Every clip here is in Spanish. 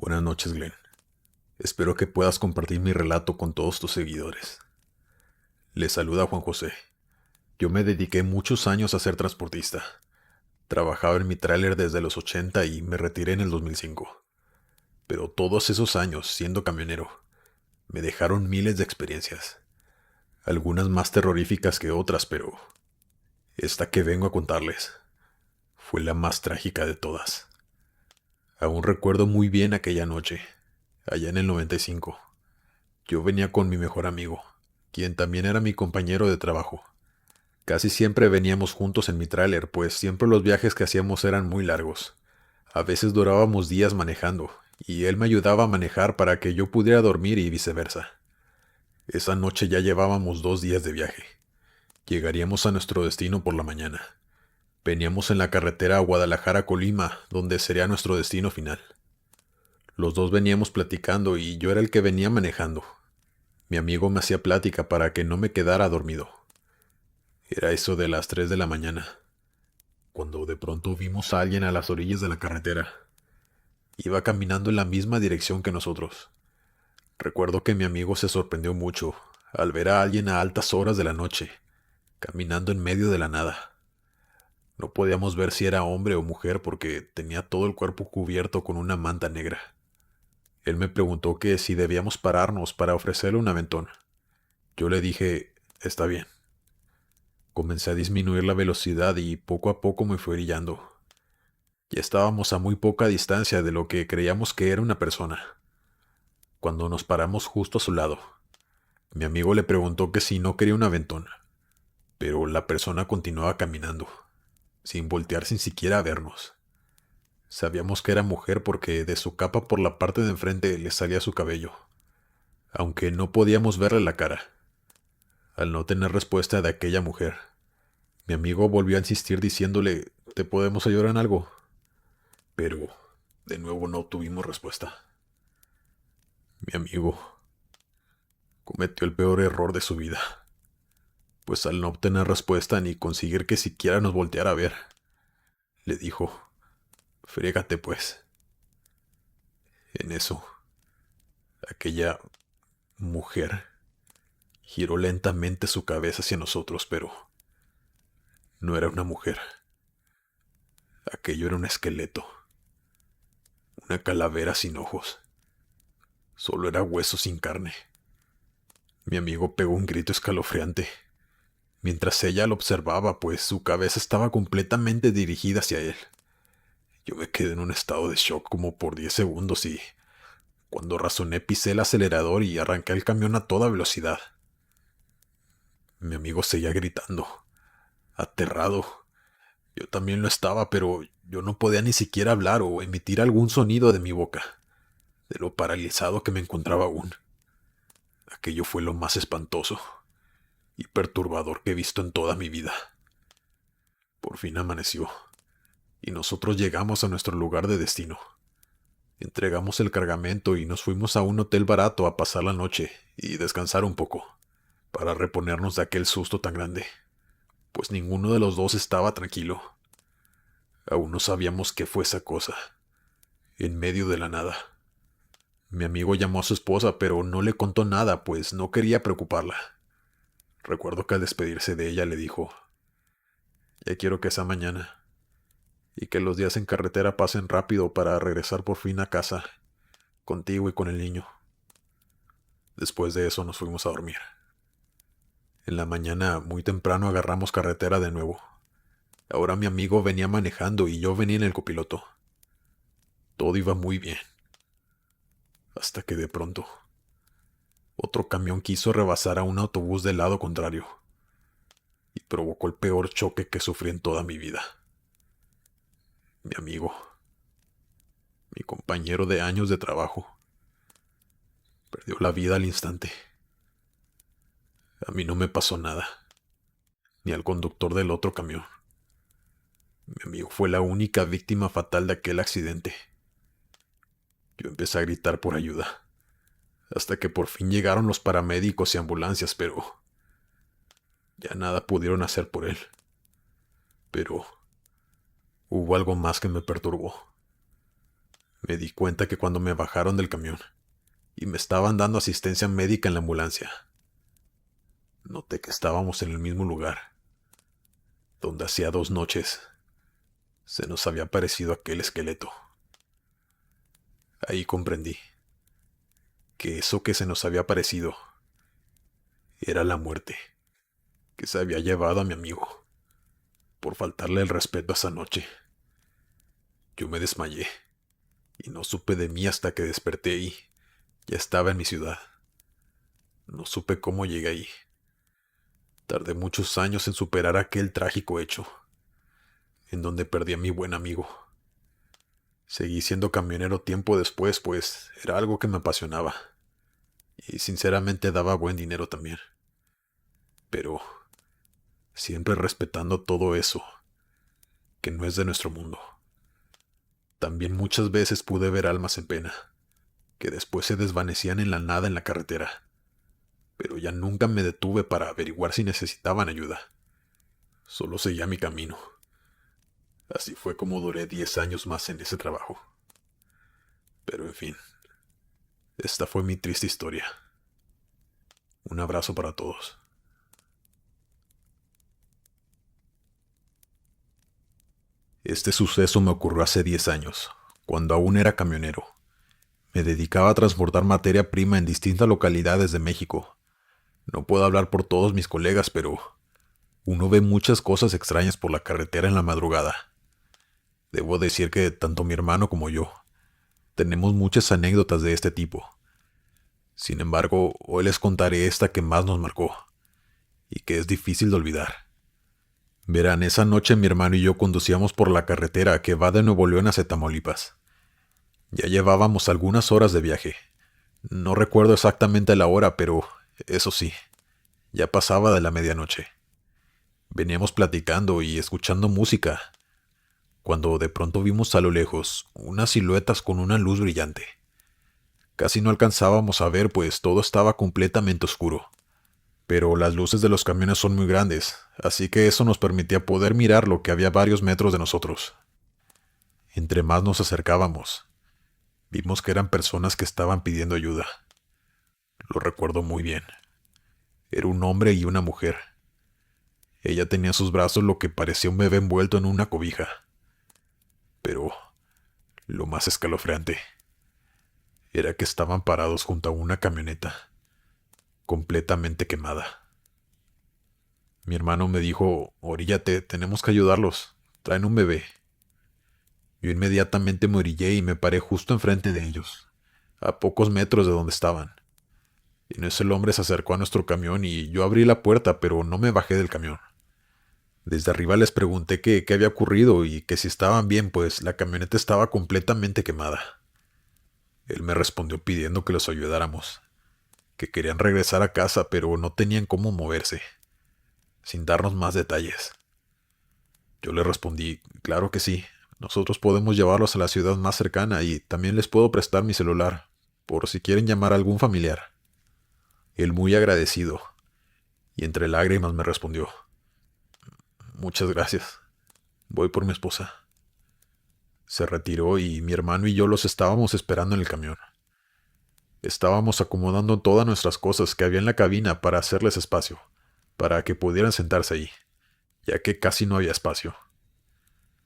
Buenas noches, Glenn. Espero que puedas compartir mi relato con todos tus seguidores. Les saluda Juan José. Yo me dediqué muchos años a ser transportista. Trabajaba en mi tráiler desde los 80 y me retiré en el 2005. Pero todos esos años siendo camionero me dejaron miles de experiencias. Algunas más terroríficas que otras, pero esta que vengo a contarles fue la más trágica de todas. Aún recuerdo muy bien aquella noche, allá en el 95. Yo venía con mi mejor amigo, quien también era mi compañero de trabajo. Casi siempre veníamos juntos en mi tráiler, pues siempre los viajes que hacíamos eran muy largos. A veces durábamos días manejando, y él me ayudaba a manejar para que yo pudiera dormir y viceversa. Esa noche ya llevábamos 2 días de viaje. Llegaríamos a nuestro destino por la mañana. Veníamos en la carretera a Guadalajara-Colima, donde sería nuestro destino final. Los dos veníamos platicando y yo era el que venía manejando. Mi amigo me hacía plática para que no me quedara dormido. Era eso de las 3 de la mañana, cuando de pronto vimos a alguien a las orillas de la carretera. Iba caminando en la misma dirección que nosotros. Recuerdo que mi amigo se sorprendió mucho al ver a alguien a altas horas de la noche, caminando en medio de la nada. No podíamos ver si era hombre o mujer porque tenía todo el cuerpo cubierto con una manta negra. Él me preguntó que si debíamos pararnos para ofrecerle un aventón. Yo le dije, está bien. Comencé a disminuir la velocidad y poco a poco me fue orillando. Ya estábamos a muy poca distancia de lo que creíamos que era una persona, cuando nos paramos justo a su lado. Mi amigo le preguntó que si no quería un aventón, pero la persona continuaba caminando, sin voltear sin siquiera a vernos. Sabíamos que era mujer porque de su capa por la parte de enfrente le salía su cabello, aunque no podíamos verle la cara. Al no tener respuesta de aquella mujer, mi amigo volvió a insistir diciéndole, ¿te podemos ayudar en algo? Pero, de nuevo no obtuvimos respuesta. Mi amigo cometió el peor error de su vida, pues al no obtener respuesta ni conseguir que siquiera nos volteara a ver, le dijo, friégate pues. En eso, aquella mujer giró lentamente su cabeza hacia nosotros, pero no era una mujer. Aquello era un esqueleto, una calavera sin ojos. Solo era hueso sin carne. Mi amigo pegó un grito escalofriante, mientras ella lo observaba, pues su cabeza estaba completamente dirigida hacia él. Yo me quedé en un estado de shock como por 10 segundos y, cuando razoné, pisé el acelerador y arranqué el camión a toda velocidad. Mi amigo seguía gritando, aterrado. Yo también lo estaba, pero yo no podía ni siquiera hablar o emitir algún sonido de mi boca, de lo paralizado que me encontraba aún. Aquello fue lo más espantoso y perturbador que he visto en toda mi vida. Por fin amaneció, y nosotros llegamos a nuestro lugar de destino. Entregamos el cargamento y nos fuimos a un hotel barato a pasar la noche y descansar un poco, para reponernos de aquel susto tan grande, pues ninguno de los dos estaba tranquilo. Aún no sabíamos qué fue esa cosa, en medio de la nada. Mi amigo llamó a su esposa, pero no le contó nada, pues no quería preocuparla. Recuerdo que al despedirse de ella le dijo, ya quiero que sea mañana, y que los días en carretera pasen rápido para regresar por fin a casa, contigo y con el niño. Después de eso nos fuimos a dormir. En la mañana, muy temprano, agarramos carretera de nuevo. Ahora mi amigo venía manejando y yo venía en el copiloto. Todo iba muy bien. Hasta que de pronto, otro camión quiso rebasar a un autobús del lado contrario y provocó el peor choque que sufrí en toda mi vida. Mi amigo, mi compañero de años de trabajo, perdió la vida al instante. A mí no me pasó nada, ni al conductor del otro camión. Mi amigo fue la única víctima fatal de aquel accidente. Yo empecé a gritar por ayuda, hasta que por fin llegaron los paramédicos y ambulancias, pero ya nada pudieron hacer por él. Pero hubo algo más que me perturbó. Me di cuenta que cuando me bajaron del camión y me estaban dando asistencia médica en la ambulancia, noté que estábamos en el mismo lugar, donde hacía 2 noches se nos había aparecido aquel esqueleto. Ahí comprendí que eso que se nos había aparecido era la muerte que se había llevado a mi amigo por faltarle el respeto esa noche. Yo me desmayé y no supe de mí hasta que desperté y ya estaba en mi ciudad. No supe cómo llegué ahí. Tardé muchos años en superar aquel trágico hecho, en donde perdí a mi buen amigo. Seguí siendo camionero tiempo después, pues era algo que me apasionaba, y sinceramente daba buen dinero también. Pero siempre respetando todo eso, que no es de nuestro mundo. También muchas veces pude ver almas en pena, que después se desvanecían en la nada en la carretera, pero ya nunca me detuve para averiguar si necesitaban ayuda. Solo seguía mi camino. Así fue como duré 10 años más en ese trabajo. Pero en fin, esta fue mi triste historia. Un abrazo para todos. Este suceso me ocurrió hace 10 años, cuando aún era camionero. Me dedicaba a transportar materia prima en distintas localidades de México. No puedo hablar por todos mis colegas, pero uno ve muchas cosas extrañas por la carretera en la madrugada. Debo decir que tanto mi hermano como yo tenemos muchas anécdotas de este tipo. Sin embargo, hoy les contaré esta que más nos marcó y que es difícil de olvidar. Verán, esa noche mi hermano y yo conducíamos por la carretera que va de Nuevo León hacia Tamaulipas. Ya llevábamos algunas horas de viaje. No recuerdo exactamente la hora, pero eso sí, ya pasaba de la medianoche. Veníamos platicando y escuchando música, cuando de pronto vimos a lo lejos unas siluetas con una luz brillante. Casi no alcanzábamos a ver, pues todo estaba completamente oscuro. Pero las luces de los camiones son muy grandes, así que eso nos permitía poder mirar lo que había a varios metros de nosotros. Entre más nos acercábamos, vimos que eran personas que estaban pidiendo ayuda. Lo recuerdo muy bien. Era un hombre y una mujer. Ella tenía en sus brazos lo que parecía un bebé envuelto en una cobija. Pero lo más escalofriante era que estaban parados junto a una camioneta, completamente quemada. Mi hermano me dijo: «Oríllate, tenemos que ayudarlos. Traen un bebé». Yo inmediatamente me orillé y me paré justo enfrente de ellos, a pocos metros de donde estaban. Y en eso el hombre se acercó a nuestro camión y yo abrí la puerta, pero no me bajé del camión. Desde arriba les pregunté qué había ocurrido y que si estaban bien, pues la camioneta estaba completamente quemada. Él me respondió pidiendo que los ayudáramos, que querían regresar a casa, pero no tenían cómo moverse, sin darnos más detalles. Yo le respondí: «Claro que sí, nosotros podemos llevarlos a la ciudad más cercana y también les puedo prestar mi celular, por si quieren llamar a algún familiar». Él, muy agradecido, y entre lágrimas, me respondió: «Muchas gracias, voy por mi esposa». Se retiró y mi hermano y yo los estábamos esperando en el camión. Estábamos acomodando todas nuestras cosas que había en la cabina para hacerles espacio, para que pudieran sentarse ahí, ya que casi no había espacio.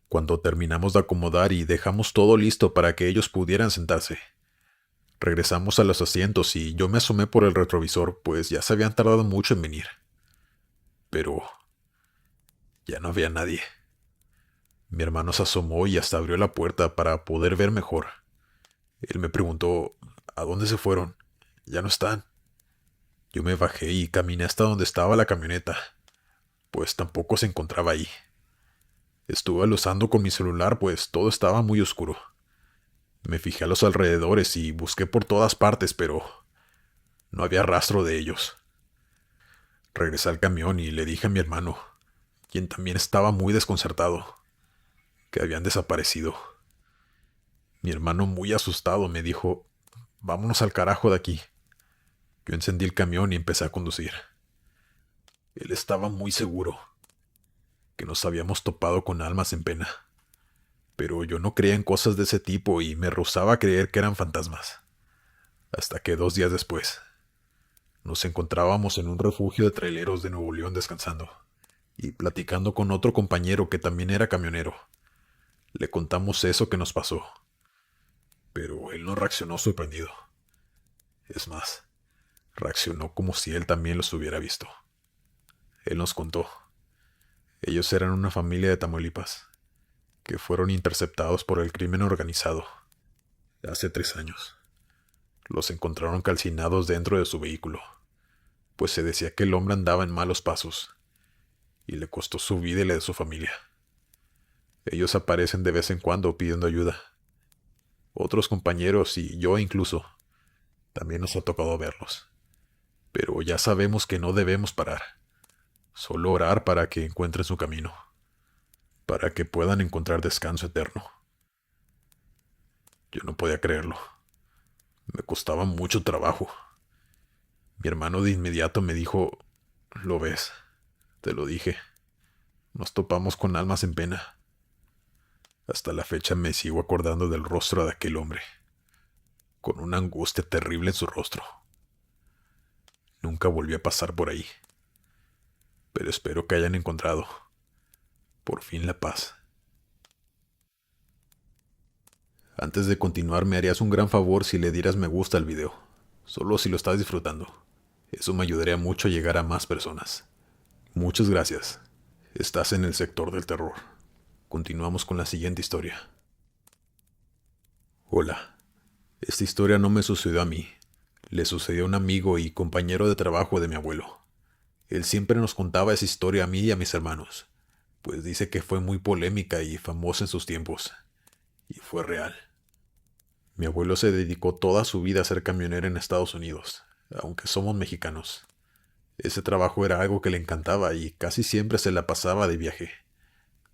Cuando terminamos de acomodar y dejamos todo listo para que ellos pudieran sentarse, regresamos a los asientos y yo me asomé por el retrovisor, pues ya se habían tardado mucho en venir. Pero ya no había nadie. Mi hermano se asomó y hasta abrió la puerta para poder ver mejor. Él me preguntó: «¿A dónde se fueron? Ya no están». Yo me bajé y caminé hasta donde estaba la camioneta, pues tampoco se encontraba ahí. Estuve alusando con mi celular, pues todo estaba muy oscuro. Me fijé a los alrededores y busqué por todas partes, pero no había rastro de ellos. Regresé al camión y le dije a mi hermano, quien también estaba muy desconcertado, que habían desaparecido. Mi hermano, muy asustado, me dijo: «Vámonos al carajo de aquí». Yo encendí el camión y empecé a conducir. Él estaba muy seguro que nos habíamos topado con almas en pena, Pero yo no creía en cosas de ese tipo y me rehusaba a creer que eran fantasmas. Hasta que 2 días después, nos encontrábamos en un refugio de traileros de Nuevo León descansando y platicando con otro compañero que también era camionero. Le contamos eso que nos pasó, pero él no reaccionó sorprendido. Es más, reaccionó como si él también los hubiera visto. Él nos contó. Ellos eran una familia de Tamaulipas, que fueron interceptados por el crimen organizado hace 3 años. Los encontraron calcinados dentro de su vehículo, pues se decía que el hombre andaba en malos pasos, y le costó su vida y la de su familia. Ellos aparecen de vez en cuando pidiendo ayuda. Otros compañeros y yo incluso, también nos ha tocado verlos. Pero ya sabemos que no debemos parar. Solo orar para que encuentren su camino, para que puedan encontrar descanso eterno. Yo no podía creerlo. Me costaba mucho trabajo. Mi hermano de inmediato me dijo, "Lo ves, te lo dije. Nos topamos con almas en pena". Hasta la fecha me sigo acordando del rostro de aquel hombre, con una angustia terrible en su rostro. Nunca volví a pasar por ahí, pero espero que hayan encontrado, por fin, la paz. Antes de continuar, me harías un gran favor si le dieras me gusta al video, solo si lo estás disfrutando. Eso me ayudaría mucho a llegar a más personas. Muchas gracias. Estás en el sector del terror. Continuamos con la siguiente historia. Hola. Esta historia no me sucedió a mí. Le sucedió a un amigo y compañero de trabajo de mi abuelo. Él siempre nos contaba esa historia a mí y a mis hermanos, pues dice que fue muy polémica y famosa en sus tiempos. Y fue real. Mi abuelo se dedicó toda su vida a ser camionero en Estados Unidos, aunque somos mexicanos. Ese trabajo era algo que le encantaba y casi siempre se la pasaba de viaje.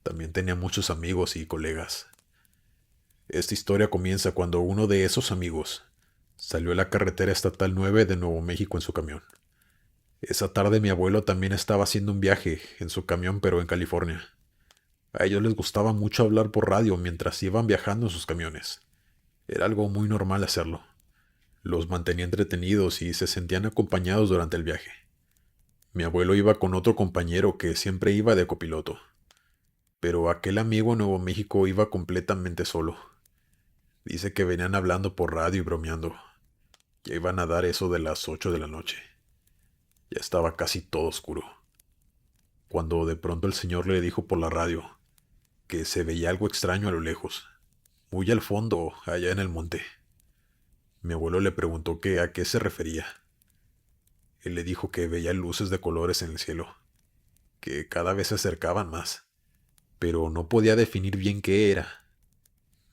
También tenía muchos amigos y colegas. Esta historia comienza cuando uno de esos amigos salió a la carretera estatal 9 de Nuevo México en su camión. Esa tarde mi abuelo también estaba haciendo un viaje en su camión, pero en California. A ellos les gustaba mucho hablar por radio mientras iban viajando en sus camiones. Era algo muy normal hacerlo. Los mantenía entretenidos y se sentían acompañados durante el viaje. Mi abuelo iba con otro compañero que siempre iba de copiloto, pero aquel amigo en Nuevo México iba completamente solo. Dice que venían hablando por radio y bromeando. Ya iban a dar eso de las 8 de la noche. Ya estaba casi todo oscuro, cuando de pronto el señor le dijo por la radio que se veía algo extraño a lo lejos, muy al fondo, allá en el monte. Mi abuelo le preguntó que a qué se refería. Él le dijo que veía luces de colores en el cielo, que cada vez se acercaban más, pero no podía definir bien qué era.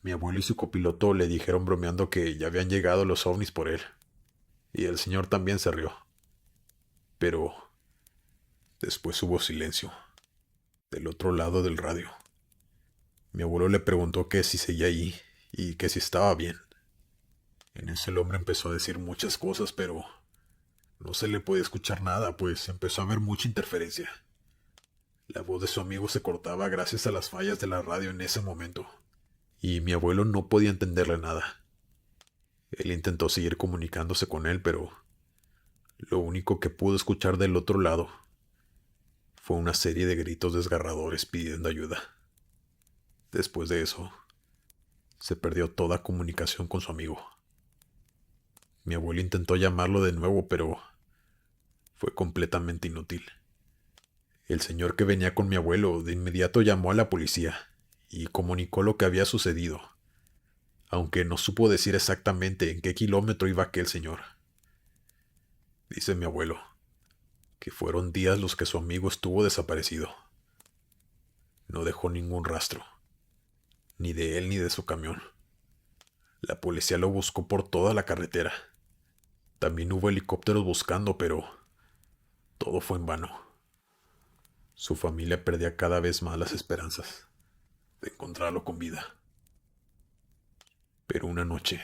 Mi abuelo y su copiloto le dijeron bromeando que ya habían llegado los ovnis por él, y el señor también se rió. Pero después hubo silencio, del otro lado del radio. Mi abuelo le preguntó que si seguía allí y que si estaba bien. En eso el hombre empezó a decir muchas cosas, pero no se le podía escuchar nada, pues empezó a haber mucha interferencia. La voz de su amigo se cortaba gracias a las fallas de la radio en ese momento, y mi abuelo no podía entenderle nada. Él intentó seguir comunicándose con él, pero lo único que pudo escuchar del otro lado fue una serie de gritos desgarradores pidiendo ayuda. Después de eso, se perdió toda comunicación con su amigo. Mi abuelo intentó llamarlo de nuevo, pero fue completamente inútil. El señor que venía con mi abuelo de inmediato llamó a la policía y comunicó lo que había sucedido, aunque no supo decir exactamente en qué kilómetro iba aquel señor. Dice mi abuelo que fueron días los que su amigo estuvo desaparecido. No dejó ningún rastro, ni de él ni de su camión. La policía lo buscó por toda la carretera. También hubo helicópteros buscando, pero todo fue en vano. Su familia perdía cada vez más las esperanzas de encontrarlo con vida. Pero una noche,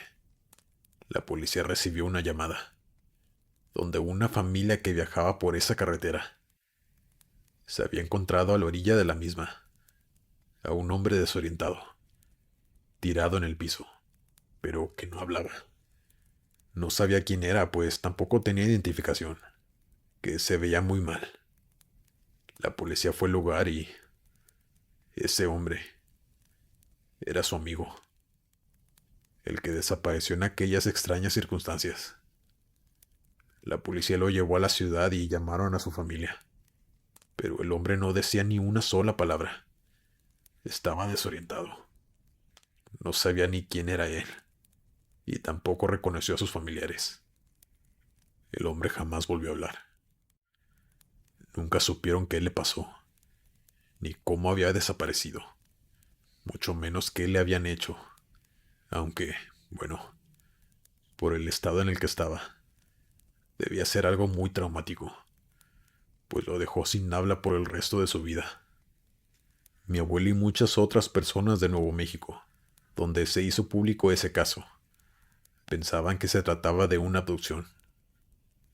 la policía recibió una llamada, donde una familia que viajaba por esa carretera se había encontrado a la orilla de la misma a un hombre desorientado, tirado en el piso, pero que no hablaba. No sabía quién era, pues tampoco tenía identificación, que se veía muy mal. La policía fue al lugar y ese hombre era su amigo, el que desapareció en aquellas extrañas circunstancias. La policía lo llevó a la ciudad y llamaron a su familia, pero el hombre no decía ni una sola palabra. Estaba desorientado. No sabía ni quién era él, y tampoco reconoció a sus familiares. El hombre jamás volvió a hablar. Nunca supieron qué le pasó, ni cómo había desaparecido, mucho menos qué le habían hecho, aunque, bueno, por el estado en el que estaba, debía ser algo muy traumático, pues lo dejó sin habla por el resto de su vida. Mi abuelo y muchas otras personas de Nuevo México, donde se hizo público ese caso, pensaban que se trataba de una abducción.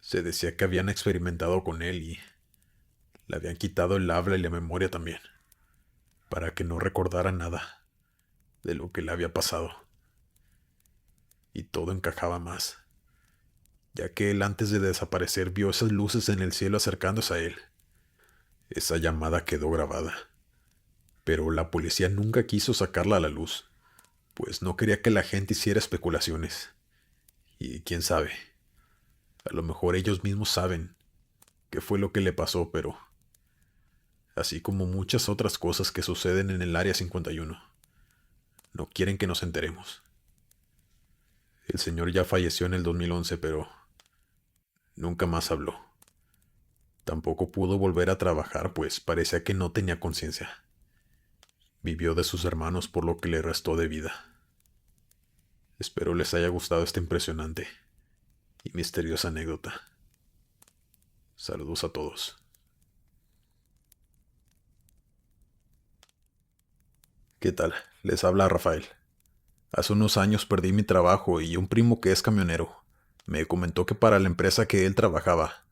Se decía que habían experimentado con él y le habían quitado el habla y la memoria también, para que no recordara nada de lo que le había pasado. Y todo encajaba más, ya que él antes de desaparecer vio esas luces en el cielo acercándose a él. Esa llamada quedó grabada, pero la policía nunca quiso sacarla a la luz, pues no quería que la gente hiciera especulaciones. Y quién sabe, a lo mejor ellos mismos saben qué fue lo que le pasó, pero así como muchas otras cosas que suceden en el Área 51, no quieren que nos enteremos. El señor ya falleció en el 2011, pero nunca más habló. Tampoco pudo volver a trabajar, pues parecía que no tenía conciencia. Vivió de sus hermanos por lo que le restó de vida. Espero les haya gustado esta impresionante y misteriosa anécdota. Saludos a todos. ¿Qué tal? Les habla Rafael. Hace unos años perdí mi trabajo y un primo que es camionero me comentó que para la empresa que él trabajaba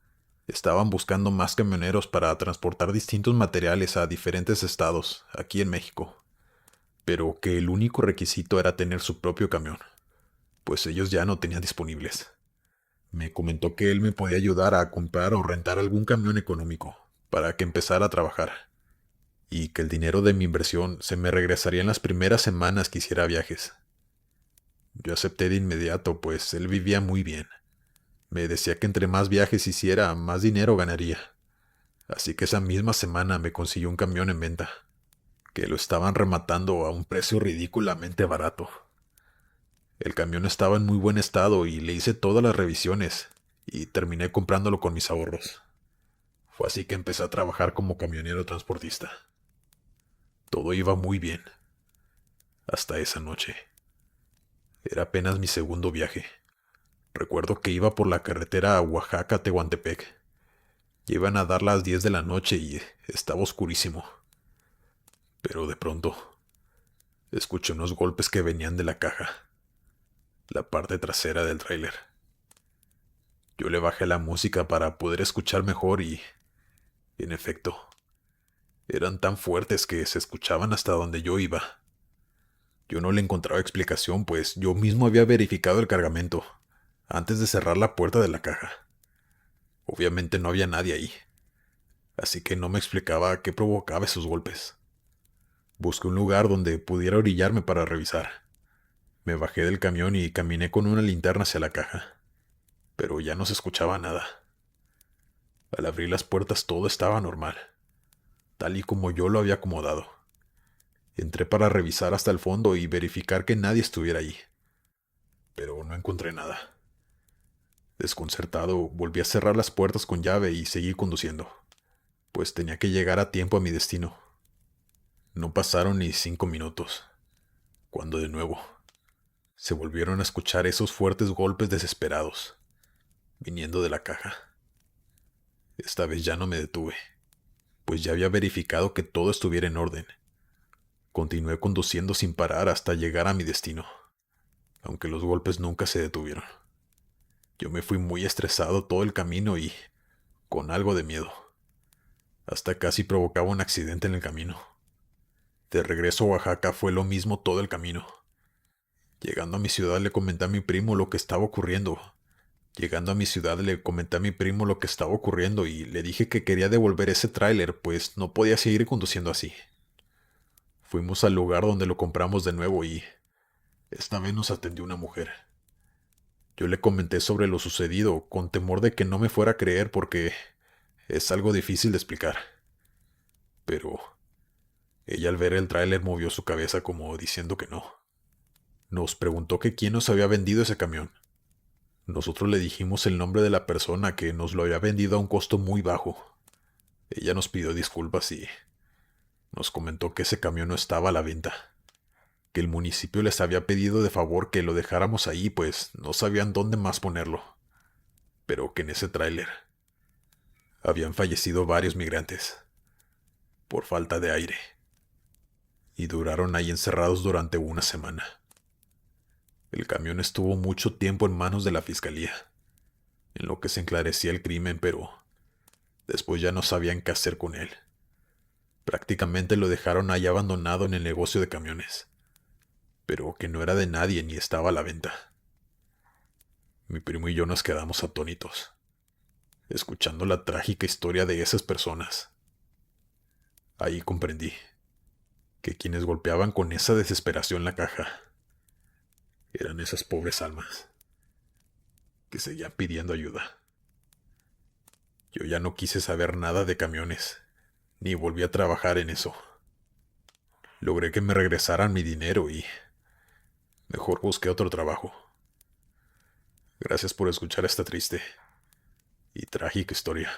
estaban buscando más camioneros para transportar distintos materiales a diferentes estados aquí en México, pero que el único requisito era tener su propio camión, pues ellos ya no tenían disponibles. Me comentó que él me podía ayudar a comprar o rentar algún camión económico para que empezara a trabajar, y que el dinero de mi inversión se me regresaría en las primeras semanas que hiciera viajes. Yo acepté de inmediato, pues él vivía muy bien. Me decía que entre más viajes hiciera, más dinero ganaría. Así que esa misma semana me consiguió un camión en venta, que lo estaban rematando a un precio ridículamente barato. El camión estaba en muy buen estado y le hice todas las revisiones, y terminé comprándolo con mis ahorros. Fue así que empecé a trabajar como camionero transportista. Todo iba muy bien, hasta esa noche. Era apenas mi segundo viaje. Recuerdo que iba por la carretera a Oaxaca-Tehuantepec. Ya iban a dar las 10 de la noche y estaba oscurísimo. Pero de pronto, escuché unos golpes que venían de la caja, la parte trasera del tráiler. Yo le bajé la música para poder escuchar mejor y, en efecto, eran tan fuertes que se escuchaban hasta donde yo iba. Yo no le encontraba explicación, pues yo mismo había verificado el cargamento antes de cerrar la puerta de la caja. Obviamente no había nadie ahí, así que no me explicaba qué provocaba esos golpes. Busqué un lugar donde pudiera orillarme para revisar. Me bajé del camión y caminé con una linterna hacia la caja, pero ya no se escuchaba nada. Al abrir las puertas todo estaba normal, tal y como yo lo había acomodado. Entré para revisar hasta el fondo y verificar que nadie estuviera ahí, pero no encontré nada. Desconcertado, volví a cerrar las puertas con llave y seguí conduciendo, pues tenía que llegar a tiempo a mi destino. No pasaron ni 5 minutos, cuando de nuevo se volvieron a escuchar esos fuertes golpes desesperados, viniendo de la caja. Esta vez ya no me detuve, pues ya había verificado que todo estuviera en orden. Continué conduciendo sin parar hasta llegar a mi destino, aunque los golpes nunca se detuvieron. Yo me fui muy estresado todo el camino y con algo de miedo. Hasta casi provocaba un accidente en el camino. De regreso a Oaxaca fue lo mismo todo el camino. Llegando a mi ciudad le comenté a mi primo lo que estaba ocurriendo. Llegando a mi ciudad le comenté a mi primo lo que estaba ocurriendo y le dije que quería devolver ese tráiler, pues no podía seguir conduciendo así. Fuimos al lugar donde lo compramos de nuevo y esta vez nos atendió una mujer. Yo le comenté sobre lo sucedido, con temor de que no me fuera a creer porque es algo difícil de explicar. Pero ella al ver el tráiler movió su cabeza como diciendo que no. Nos preguntó que quién nos había vendido ese camión. Nosotros le dijimos el nombre de la persona que nos lo había vendido a un costo muy bajo. Ella nos pidió disculpas y nos comentó que ese camión no estaba a la venta, que el municipio les había pedido de favor que lo dejáramos ahí, pues no sabían dónde más ponerlo, pero que en ese tráiler habían fallecido varios migrantes por falta de aire y duraron ahí encerrados durante una semana. El camión estuvo mucho tiempo en manos de la fiscalía, en lo que se enclarecía el crimen, pero después ya no sabían qué hacer con él. Prácticamente lo dejaron ahí abandonado en el negocio de camiones, pero que no era de nadie ni estaba a la venta. Mi primo y yo nos quedamos atónitos, escuchando la trágica historia de esas personas. Ahí comprendí que quienes golpeaban con esa desesperación la caja eran esas pobres almas que seguían pidiendo ayuda. Yo ya no quise saber nada de camiones, ni volví a trabajar en eso. Logré que me regresaran mi dinero y mejor busqué otro trabajo. Gracias por escuchar esta triste y trágica historia.